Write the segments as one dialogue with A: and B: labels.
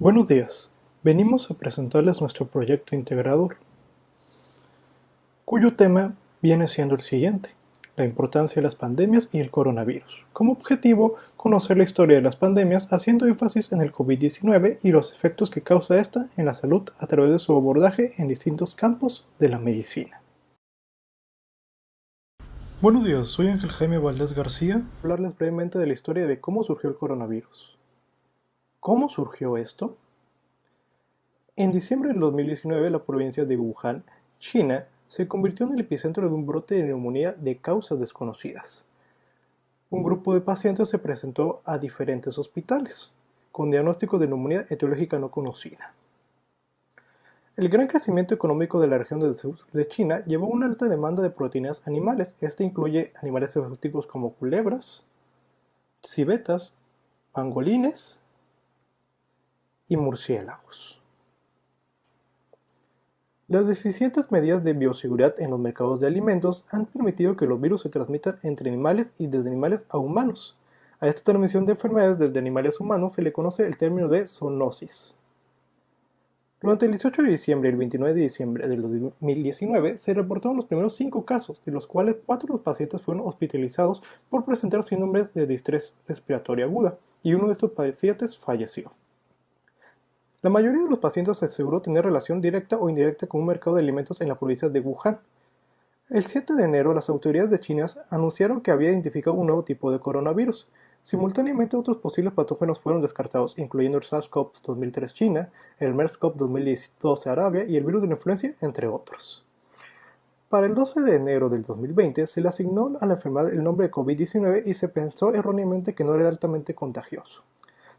A: Buenos días, venimos a presentarles nuestro proyecto integrador, cuyo tema viene siendo el siguiente: la importancia de las pandemias y el coronavirus. Como objetivo, conocer la historia de las pandemias haciendo énfasis en el COVID-19 y los efectos que causa esta en la salud a través de su abordaje en distintos campos de la medicina. Buenos días, soy Ángel Jaime Valdés García. Voy a hablarles brevemente de la historia de cómo surgió el coronavirus. ¿Cómo surgió esto? En diciembre del 2019, la provincia de Wuhan, China, se convirtió en el epicentro de un brote de neumonía de causas desconocidas. Un grupo de pacientes se presentó a diferentes hospitales, con diagnóstico de neumonía etiológica no conocida. El gran crecimiento económico de la región del sur de China llevó a una alta demanda de proteínas animales. Este incluye animales exóticos como culebras, civetas, pangolines y murciélagos. Las deficientes medidas de bioseguridad en los mercados de alimentos han permitido que los virus se transmitan entre animales y desde animales a humanos. A esta transmisión de enfermedades desde animales a humanos se le conoce el término de zoonosis. Durante el 18 de diciembre y el 29 de diciembre del 2019 se reportaron los primeros 5 casos, de los cuales 4 de los pacientes fueron hospitalizados por presentar síndromes de distrés respiratoria aguda, y uno de estos pacientes falleció. La mayoría de los pacientes aseguró tener relación directa o indirecta con un mercado de alimentos en la provincia de Wuhan. El 7 de enero, las autoridades de China anunciaron que había identificado un nuevo tipo de coronavirus. Simultáneamente, otros posibles patógenos fueron descartados, incluyendo el SARS-CoV 2003 China, el MERS-CoV 2012 Arabia y el virus de la influenza, entre otros. Para el 12 de enero del 2020, se le asignó a la enfermedad el nombre de COVID-19 y se pensó erróneamente que no era altamente contagioso.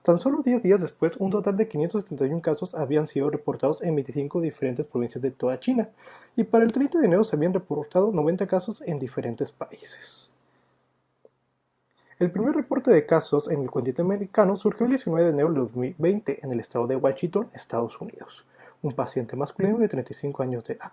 A: Tan solo 10 días después, un total de 571 casos habían sido reportados en 25 diferentes provincias de toda China, y para el 30 de enero se habían reportado 90 casos en diferentes países. El primer reporte de casos en el continente americano surgió el 19 de enero de 2020 en el estado de Washington, Estados Unidos, un paciente masculino de 35 años de edad.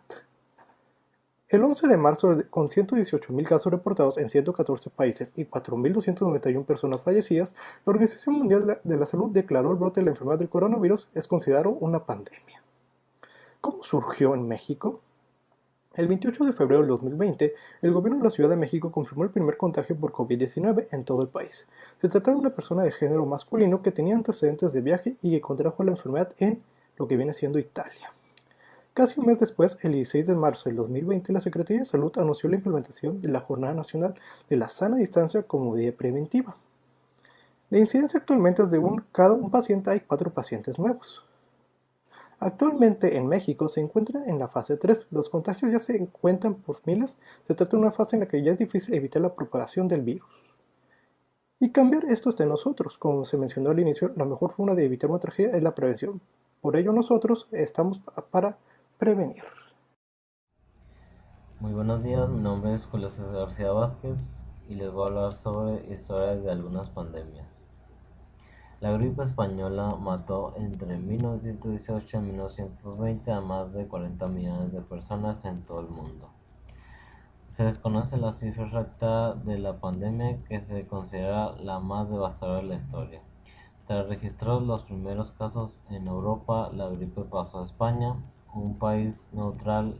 A: El 11 de marzo, con 118.000 casos reportados en 114 países y 4.291 personas fallecidas, la Organización Mundial de la Salud declaró el brote de la enfermedad del coronavirus es considerado una pandemia. ¿Cómo surgió en México? El 28 de febrero del 2020, el gobierno de la Ciudad de México confirmó el primer contagio por COVID-19 en todo el país. Se trataba de una persona de género masculino que tenía antecedentes de viaje y que contrajo la enfermedad en lo que viene siendo Italia. Casi un mes después, el 16 de marzo del 2020, la Secretaría de Salud anunció la implementación de la Jornada Nacional de la Sana Distancia como medida preventiva. La incidencia actualmente es de cada un paciente hay 4 pacientes nuevos. Actualmente en México se encuentra en la fase 3, los contagios ya se cuentan por miles, se trata de una fase en la que ya es difícil evitar la propagación del virus. Y cambiar esto está en nosotros, como se mencionó al inicio, la mejor forma de evitar una tragedia es la prevención. Por ello nosotros estamos para prevenir.
B: Muy buenos días, mi nombre es Julio César García Vázquez y les voy a hablar sobre historias de algunas pandemias. La gripe española mató entre 1918 y 1920 a más de 40 millones de personas en todo el mundo. Se desconoce la cifra exacta de la pandemia, que se considera la más devastadora de la historia. Tras registrar los primeros casos en Europa, la gripe pasó a España, un país neutral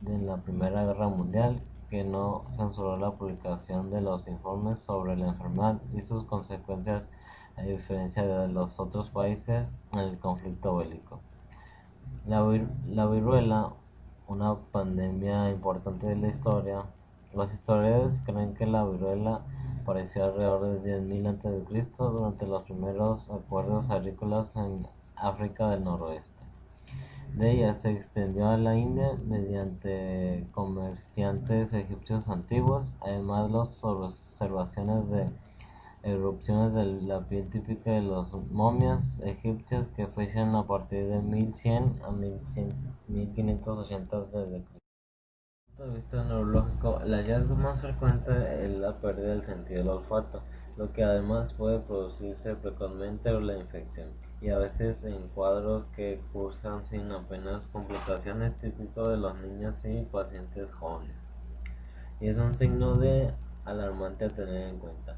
B: en la Primera Guerra Mundial, que no censuró la publicación de los informes sobre la enfermedad y sus consecuencias, a diferencia de los otros países en el conflicto bélico. La viruela, una pandemia importante de la historia. Los historiadores creen que la viruela apareció alrededor de 10.000 a.C. durante los primeros acuerdos agrícolas en África del Noroeste. De ella se extendió a la India mediante comerciantes egipcios antiguos. Además, las observaciones de erupciones de la piel típica de las momias egipcias que se hicieron a partir de 1100 a 1580 d.C. Desde el punto de vista neurológico, el hallazgo más frecuente es la pérdida del sentido del olfato, lo que además puede producirse precozmente o la infección, y a veces en cuadros que cursan sin apenas complicaciones, típico de los niños y pacientes jóvenes, y es un signo de alarmante a tener en cuenta.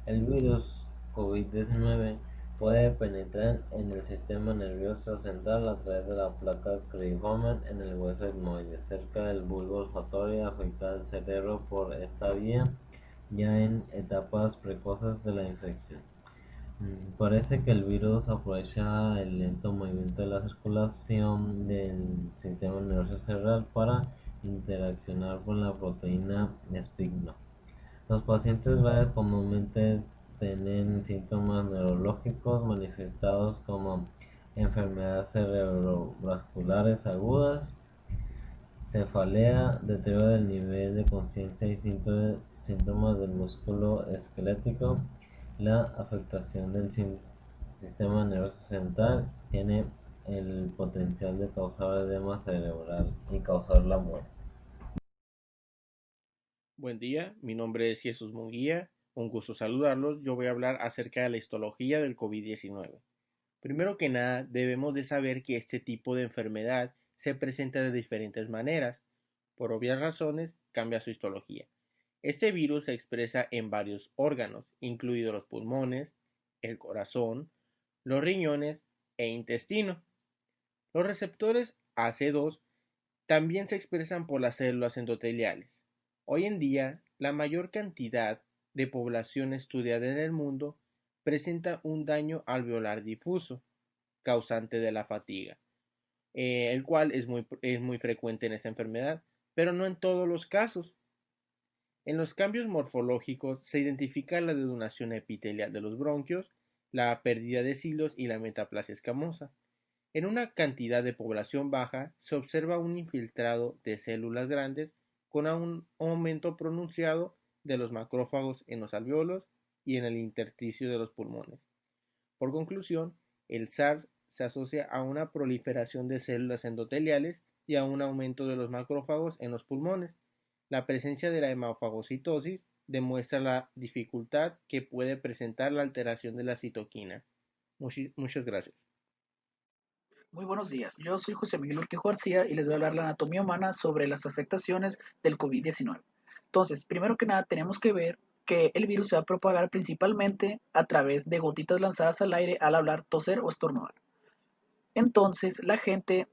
B: El virus COVID-19 Puede penetrar en el sistema nervioso central a través de la placa cribriforme en el hueso etmoide, cerca del bulbo olfatorio, y afectar al cerebro por esta vía ya en etapas precoces de la infección. Parece que el virus aprovecha el lento movimiento de la circulación del sistema nervioso central para interaccionar con la proteína spike. Los pacientes graves comúnmente tienen síntomas neurológicos manifestados como enfermedades cerebrovasculares agudas, cefalea, deterioro del nivel de conciencia y síntomas del músculo esquelético. La afectación del sistema nervioso central tiene el potencial de causar edema cerebral y causar la muerte.
C: Buen día, mi nombre es Jesús Munguía, un gusto saludarlos. Yo voy a hablar acerca de la histología del COVID-19. Primero que nada, debemos de saber que este tipo de enfermedad se presenta de diferentes maneras. Por obvias razones, cambia su histología. Este virus se expresa en varios órganos, incluidos los pulmones, el corazón, los riñones e intestino. Los receptores AC2 también se expresan por las células endoteliales. Hoy en día, la mayor cantidad de población estudiada en el mundo presenta un daño alveolar difuso, causante de la fatiga, el cual es muy frecuente en esta enfermedad, pero no en todos los casos. En los cambios morfológicos se identifica la dedonación epitelial de los bronquios, la pérdida de cilos y la metaplasia escamosa. En una cantidad de población baja se observa un infiltrado de células grandes con un aumento pronunciado de los macrófagos en los alveolos y en el intersticio de los pulmones. Por conclusión, el SARS se asocia a una proliferación de células endoteliales y a un aumento de los macrófagos en los pulmones. La presencia de la hemofagocitosis demuestra la dificultad que puede presentar la alteración de la citoquina. Muchas gracias.
D: Muy buenos días, yo soy José Miguel Urquijo García y les voy a hablar de la anatomía humana sobre las afectaciones del COVID-19. Entonces, primero que nada, tenemos que ver que el virus se va a propagar principalmente a través de gotitas lanzadas al aire al hablar, toser o estornudar. Entonces, la gente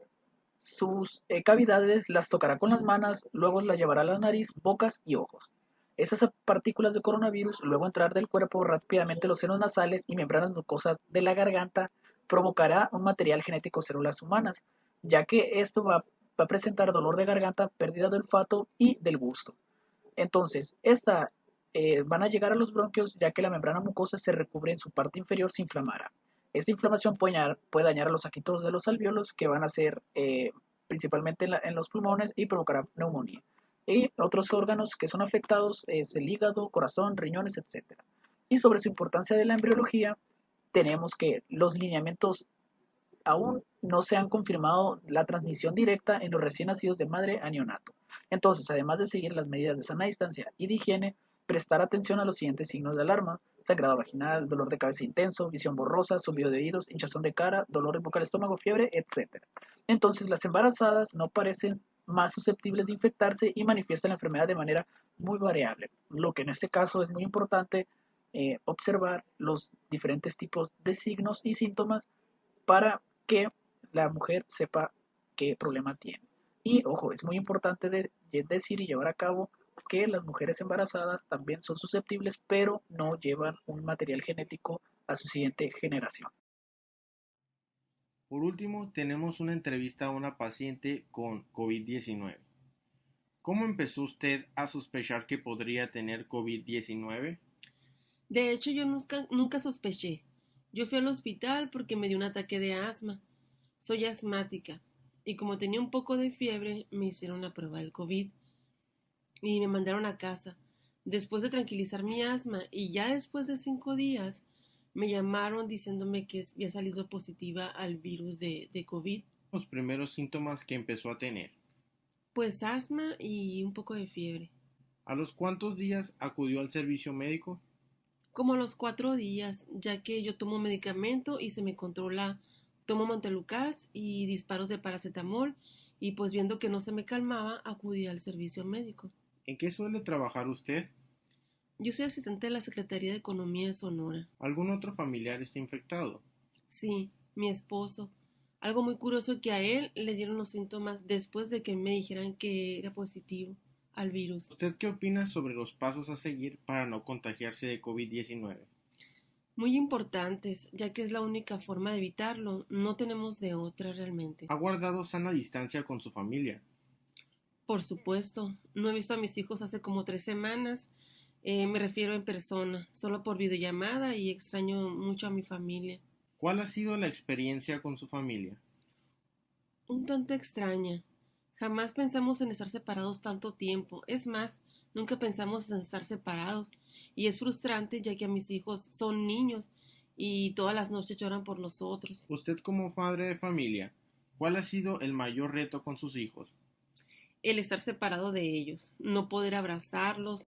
D: sus cavidades las tocará con las manos, luego las llevará a la nariz, bocas y ojos. Esas partículas de coronavirus luego entrar del cuerpo rápidamente los senos nasales y membranas mucosas de la garganta provocará un material genético de células humanas, ya que esto va a presentar dolor de garganta, pérdida de olfato y del gusto. Entonces, van a llegar a los bronquios ya que la membrana mucosa se recubre en su parte inferior se inflamará. Esta inflamación puede dañar a los saquitos de los alvéolos que van a ser principalmente en los pulmones y provocará neumonía. Y otros órganos que son afectados es el hígado, corazón, riñones, etc. Y sobre su importancia de la embriología, tenemos que los lineamientos aún no se han confirmado la transmisión directa en los recién nacidos de madre a neonato. Entonces, además de seguir las medidas de sana distancia y de higiene, prestar atención a los siguientes signos de alarma: sangrado vaginal, dolor de cabeza intenso, visión borrosa, zumbido de oídos, hinchazón de cara, dolor en boca del estómago, fiebre, etc. Entonces, las embarazadas no parecen más susceptibles de infectarse y manifiestan la enfermedad de manera muy variable, lo que en este caso es muy importante observar los diferentes tipos de signos y síntomas para que la mujer sepa qué problema tiene. Y ojo, es muy importante decir y llevar a cabo que las mujeres embarazadas también son susceptibles, pero no llevan un material genético a su siguiente generación.
C: Por último, tenemos una entrevista a una paciente con COVID-19. ¿Cómo empezó usted a sospechar que podría tener COVID-19?
E: De hecho, yo nunca sospeché. Yo fui al hospital porque me dio un ataque de asma. Soy asmática y como tenía un poco de fiebre, me hicieron la prueba del COVID y me mandaron a casa. Después de tranquilizar mi asma y ya después de 5 días, me llamaron diciéndome que había salido positiva al virus de COVID.
C: Los primeros síntomas que empezó a tener.
E: Pues asma y un poco de fiebre.
C: ¿A los cuántos días acudió al servicio médico?
E: Como a los 4 días, ya que yo tomo medicamento y se me controla, tomo Montelukast y disparos de paracetamol y pues viendo que no se me calmaba, acudí al servicio médico.
C: ¿En qué suele trabajar usted?
E: Yo soy asistente de la Secretaría de Economía de Sonora.
C: ¿Algún otro familiar está infectado?
E: Sí, mi esposo. Algo muy curioso que a él le dieron los síntomas después de que me dijeran que era positivo al virus.
C: ¿Usted qué opina sobre los pasos a seguir para no contagiarse de COVID-19?
E: Muy importantes, ya que es la única forma de evitarlo. No tenemos de otra realmente.
C: ¿Ha guardado sana distancia con su familia?
E: Por supuesto, no he visto a mis hijos hace como 3 semanas. Me refiero en persona, solo por videollamada y extraño mucho a mi familia.
C: ¿Cuál ha sido la experiencia con su familia?
E: Un tanto extraña. Jamás pensamos en estar separados tanto tiempo. Es más, nunca pensamos en estar separados. Y es frustrante ya que a mis hijos son niños y todas las noches lloran por nosotros.
C: Usted como padre de familia, ¿cuál ha sido el mayor reto con sus hijos?
E: El estar separado de ellos, no poder abrazarlos,